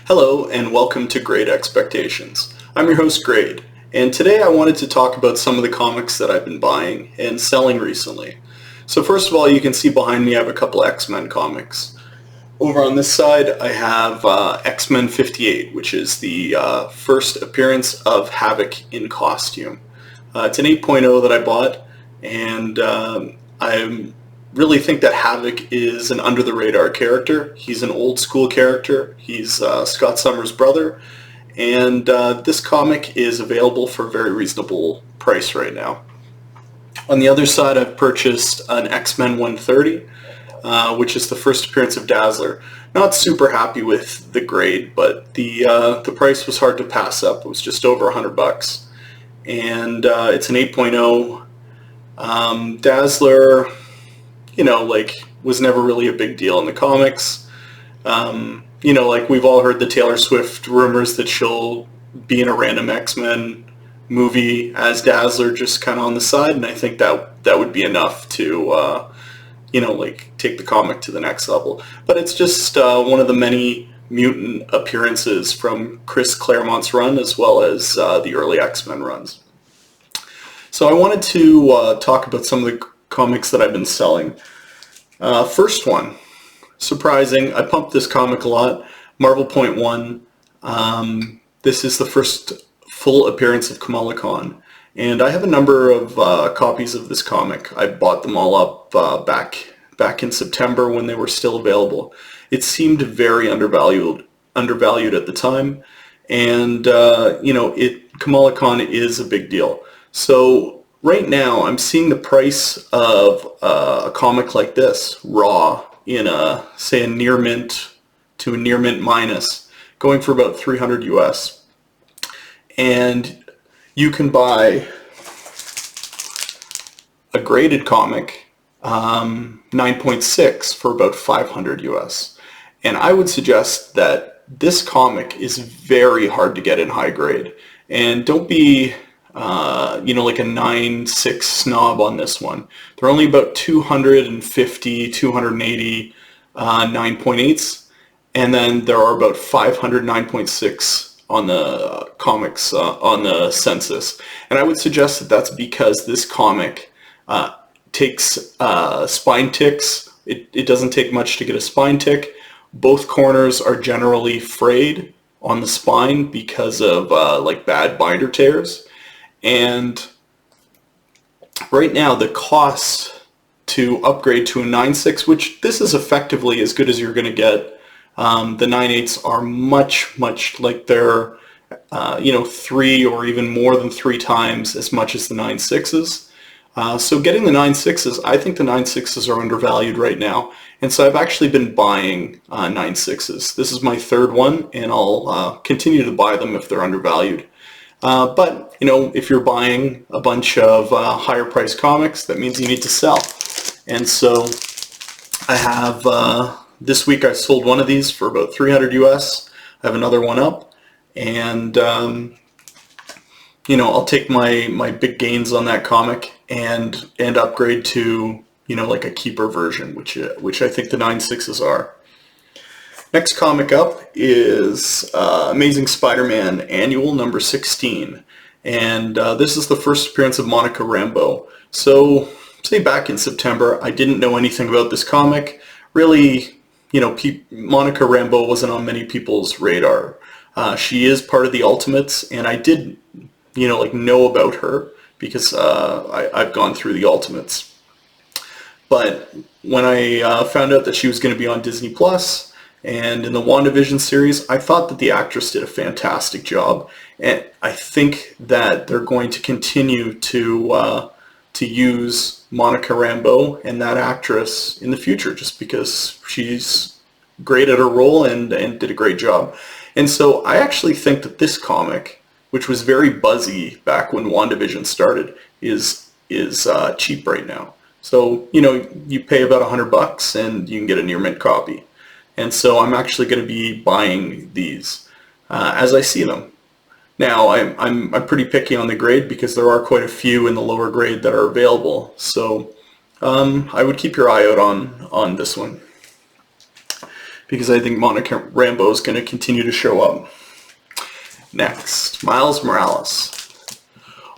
Hello and welcome to Grade Expectations. I'm your host Grade, and today I wanted to talk about some of the comics that I've been buying and selling recently. So first of all, you can see behind me I have a couple X-Men comics. Over on this side I have X-Men 58, which is the first appearance of Havoc in costume. It's an 8.0 that I bought, and I really think that Havoc is an under-the-radar character. He's an old-school character. He's Scott Summers' brother, and this comic is available for a very reasonable price right now. On the other side, I've purchased an X-Men 130, which is the first appearance of Dazzler. Not super happy with the grade, but the price was hard to pass up. It was just over $100, and it's an 8.0. Dazzler, was never really a big deal in the comics. We've all heard the Taylor Swift rumors that she'll be in a random X-Men movie as Dazzler, just kind of on the side, and I think that would be enough to, take the comic to the next level. But it's just one of the many mutant appearances from Chris Claremont's run, as well as the early X-Men runs. So I wanted to talk about some of the comics that I've been selling. First one, surprising, I pumped this comic a lot, Marvel Point One. This is the first full appearance of Kamala Khan, and I have a number of copies of this comic. I bought them all up back in September when they were still available. It seemed very undervalued at the time, and Kamala Khan is a big deal. So right now, I'm seeing the price of a comic like this, raw, in a near mint to a near mint minus, going for about $300 US. And you can buy a graded comic, 9.6, for about $500 US. And I would suggest that this comic is very hard to get in high grade. And don't be like a 9.6 snob on this one. There are only about 250, 280 9.8s, and then there are about 500 9.6 on the comics on the census. And I would suggest that that's because this comic takes spine ticks. It doesn't take much to get a spine tick. Both corners are generally frayed on the spine because of bad binder tears. And right now the cost to upgrade to a 9.6, which this is effectively as good as you're going to get, the 9.8s are much like they're 3 or even more than 3 times as much as the 9.6s. So getting the 9.6s, I think the 9.6s are undervalued right now, and so I've actually been buying 9.6s. This is my third one, and I'll continue to buy them if they're undervalued. But if you're buying a bunch of higher priced comics, that means you need to sell. And so I have, this week I sold one of these for about $300 US. I have another one up, and I'll take my big gains on that comic and upgrade to like a keeper version, which I think the 9.6s are. Next comic up is Amazing Spider-Man Annual number 16, and this is the first appearance of Monica Rambeau. So, say back in September, I didn't know anything about this comic. Really, Monica Rambeau wasn't on many people's radar. She is part of the Ultimates, and I did, know about her because I've gone through the Ultimates. But when I found out that she was going to be on Disney Plus, and in the WandaVision series, I thought that the actress did a fantastic job, and I think that they're going to continue to use Monica Rambeau and that actress in the future, just because she's great at her role and did a great job. And so I actually think that this comic, which was very buzzy back when WandaVision started, is cheap right now. So you pay about $100 and you can get a near mint copy. And so I'm actually going to be buying these as I see them. Now, I'm pretty picky on the grade because there are quite a few in the lower grade that are available. So I would keep your eye out on this one. because I think Monica Rambeau is going to continue to show up. Next, Miles Morales.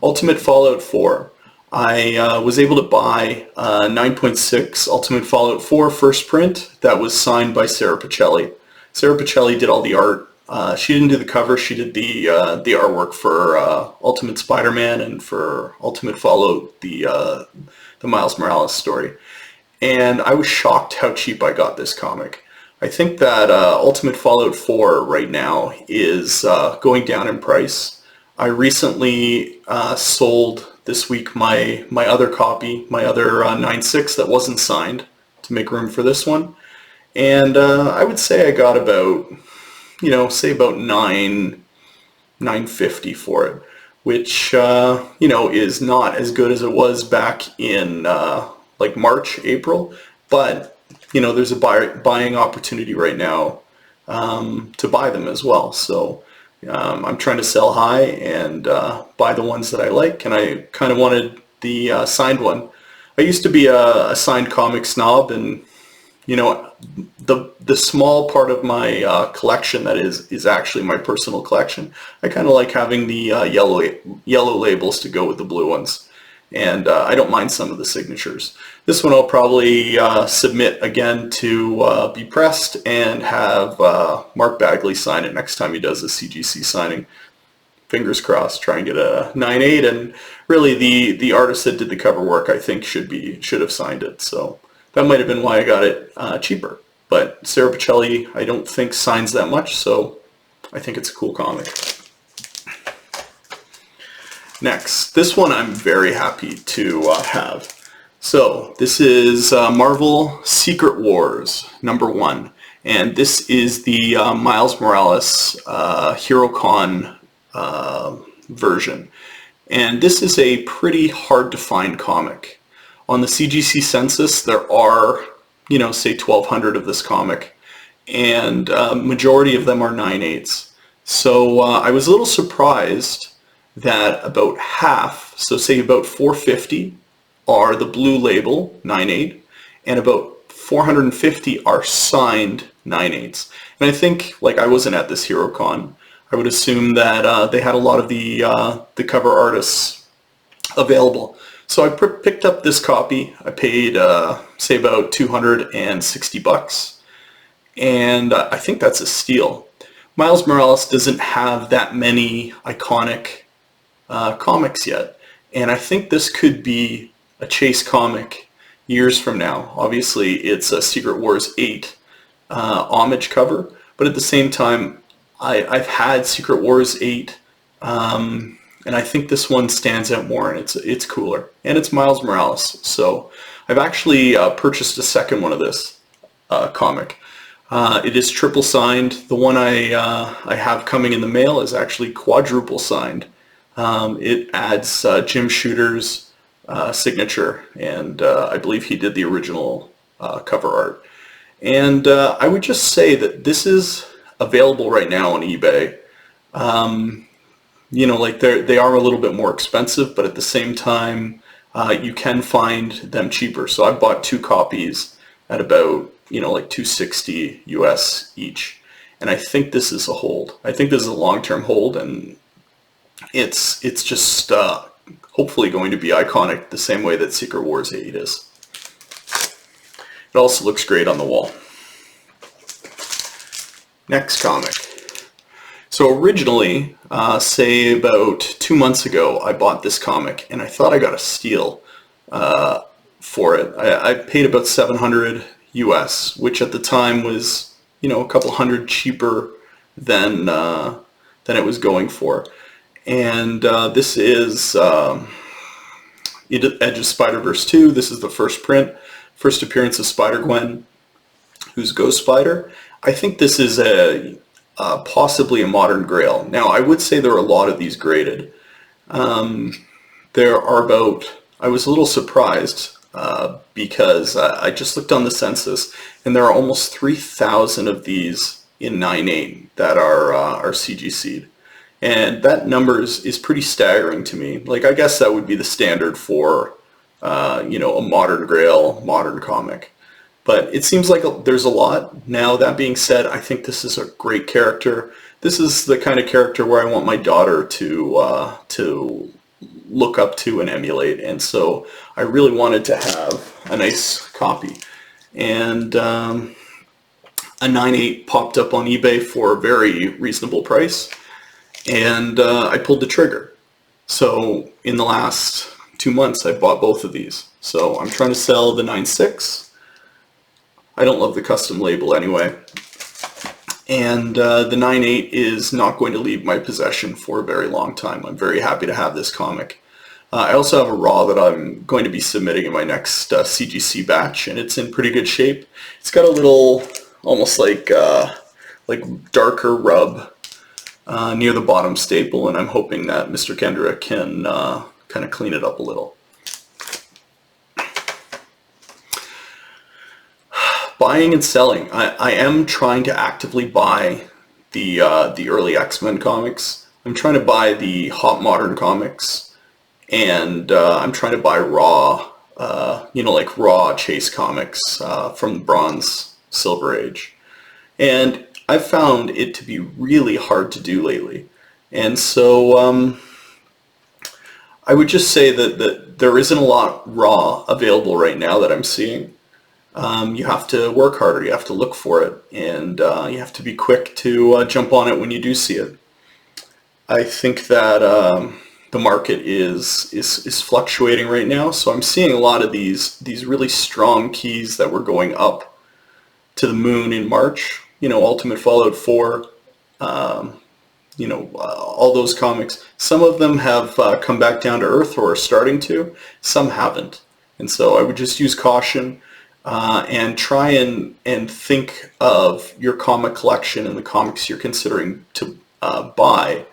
Ultimate Fallout 4. I was able to buy 9.6 Ultimate Fallout 4 first print that was signed by Sarah Pichelli. Sarah Pichelli did all the art. She didn't do the cover, she did the artwork for Ultimate Spider-Man and for Ultimate Fallout, the Miles Morales story. And I was shocked how cheap I got this comic. I think that Ultimate Fallout 4 right now is going down in price. I recently sold this week my other copy, my other 9.6 that wasn't signed, to make room for this one. And I would say I got about, say about $9.50 for it, which is not as good as it was back in like March, April, but there's a buying opportunity right now to buy them as well. So I'm trying to sell high and buy the ones that I like, and I kind of wanted the signed one. I used to be a signed comic snob, and the small part of my collection that is actually my personal collection, I kind of like having the yellow labels to go with the blue ones. And I don't mind some of the signatures. This one I'll probably submit again to be pressed and have Mark Bagley sign it next time he does a CGC signing. Fingers crossed, try and get a 9.8, and really the artist that did the cover work I think should have signed it. So that might have been why I got it cheaper. But Sarah Pichelli I don't think signs that much, so I think it's a cool comic. Next, this one I'm very happy to have. So this is Marvel Secret Wars #1, and this is the Miles Morales HeroCon version. And this is a pretty hard to find comic. On the CGC census there are, say 1,200 of this comic, and majority of them are 9.8s. So I was a little surprised that about half, so say about 450, are the blue label 9.8, and about 450 are signed 9.8s. And I think, like, I wasn't at this HeroCon, I would assume that they had a lot of the cover artists available. So I picked up this copy. I paid, say, about $260, and I think that's a steal. Miles Morales doesn't have that many iconic comics yet, and I think this could be a chase comic years from now. Obviously it's a Secret Wars 8 homage cover, but at the same time I've had Secret Wars 8 and I think this one stands out more, and it's cooler, and it's Miles Morales. So I've actually purchased a second one of this comic. It is triple signed. The one I have coming in the mail is actually quadruple signed. It adds Jim Shooter's signature, and I believe he did the original cover art. And I would just say that this is available right now on eBay. Like they are a little bit more expensive, but at the same time, you can find them cheaper. So I bought 2 copies at about, like $260 US each. And I think this is a hold. I think this is a long-term hold, and it's just hopefully going to be iconic the same way that Secret Wars 8 is. It also looks great on the wall. Next comic. So originally, say about 2 months ago, I bought this comic, and I thought I got a steal for it. I paid about $700 US, which at the time was, a couple hundred cheaper than it was going for. And this is Edge of Spider-Verse 2. This is the first print, first appearance of Spider-Gwen, who's Ghost Spider. I think this is possibly a modern grail. Now, I would say there are a lot of these graded. There are about, I was a little surprised because I just looked on the census, and there are almost 3,000 of these in 9.8 that are CGC'd. And that number is pretty staggering to me. Like, I guess that would be the standard for, a modern grail, modern comic. But it seems like there's a lot. Now, that being said, I think this is a great character. This is the kind of character where I want my daughter to look up to and emulate, and so I really wanted to have a nice copy. And a 9.8 popped up on eBay for a very reasonable price, and I pulled the trigger. So in the last 2 months, I bought both of these. So I'm trying to sell the 9.6. I don't love the custom label anyway. And the 9.8 is not going to leave my possession for a very long time. I'm very happy to have this comic. I also have a raw that I'm going to be submitting in my next CGC batch, and it's in pretty good shape. It's got a little, almost like darker rub near the bottom staple, and I'm hoping that Mr. Kendra can kind of clean it up a little. Buying and selling. I am trying to actively buy the early X-Men comics. I'm trying to buy the Hot Modern comics, and I'm trying to buy raw, like raw Chase comics from the Bronze Silver Age. And I've found it to be really hard to do lately. And so I would just say that there isn't a lot raw available right now that I'm seeing. You have to work harder, you have to look for it, and you have to be quick to jump on it when you do see it. I think that the market is fluctuating right now, so I'm seeing a lot of these really strong keys that were going up to the moon in March. Ultimate Fallout 4, all those comics. Some of them have come back down to earth or are starting to, some haven't. And so I would just use caution. And try and think of your comic collection and the comics you're considering to buy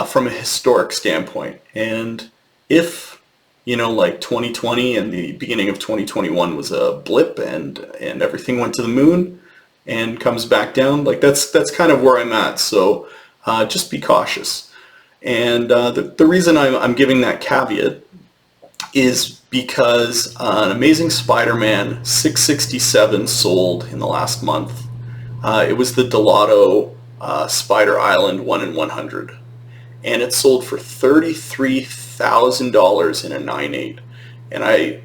from a historic standpoint. And if, like 2020 and the beginning of 2021 was a blip and everything went to the moon and comes back down, like that's kind of where I'm at. So just be cautious. And the reason I'm giving that caveat is because an Amazing Spider-Man 667 sold in the last month. It was the Delato Spider Island 1 in 100. And it sold for $33,000 in a 9.8. And I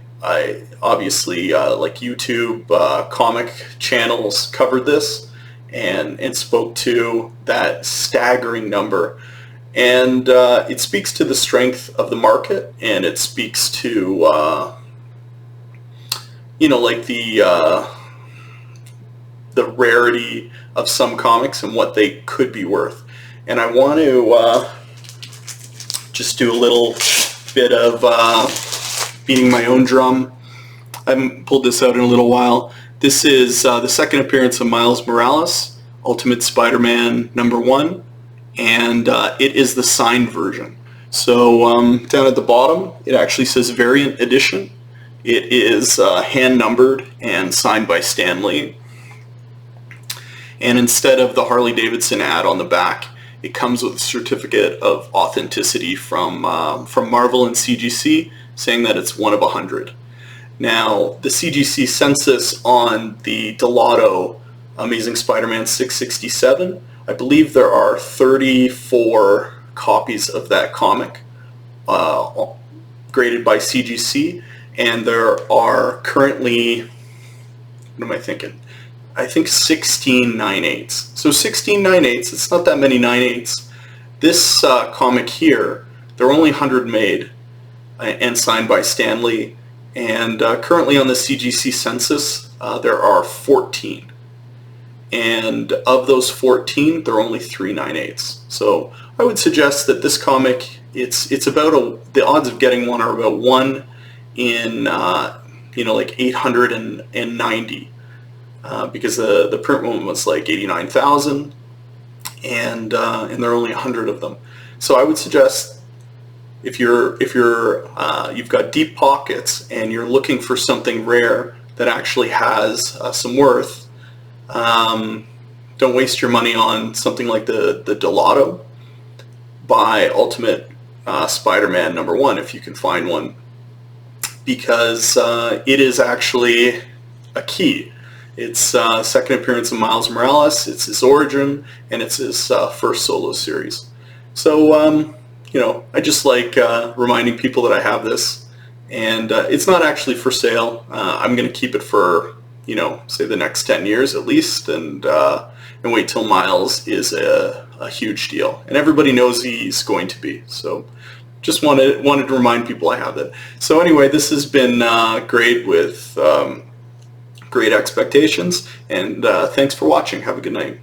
obviously, like YouTube comic channels covered this and spoke to that staggering number. And it speaks to the strength of the market, and it speaks to, like the rarity of some comics and what they could be worth. And I want to just do a little bit of beating my own drum. I haven't pulled this out in a little while. This is the second appearance of Miles Morales, Ultimate Spider-Man #1. And it is the signed version. So down at the bottom, it actually says Variant Edition. It is hand-numbered and signed by Stan Lee. And instead of the Harley-Davidson ad on the back, it comes with a certificate of authenticity from Marvel and CGC, saying that it's 1 of 100. Now, the CGC census on the Delato Amazing Spider-Man 667, I believe there are 34 copies of that comic graded by CGC, and there are currently, what am I thinking? I think 16 9.8s. So 16 9.8s, it's not that many 9.8s. This comic here, there are only 100 made and signed by Stan Lee, and currently on the CGC census, there are 14. And of those 14, there are only 3 9.8s. So I would suggest that this comic, it's about the odds of getting one are about 1 in like 890, because the print one was like 89,000, and there are only 100 of them. So I would suggest if you've got deep pockets and you're looking for something rare that actually has some worth. Don't waste your money on something like the Delato. Buy Ultimate Spider-Man #1 if you can find one, because it is actually a key. It's second appearance of Miles Morales, it's his origin, and it's his first solo series. So, I just like reminding people that I have this, and it's not actually for sale. I'm going to keep it for, say the next 10 years at least, and wait till Miles is a huge deal. And everybody knows he's going to be, so just wanted to remind people I have that. So anyway, this has been great with great expectations, and thanks for watching. Have a good night.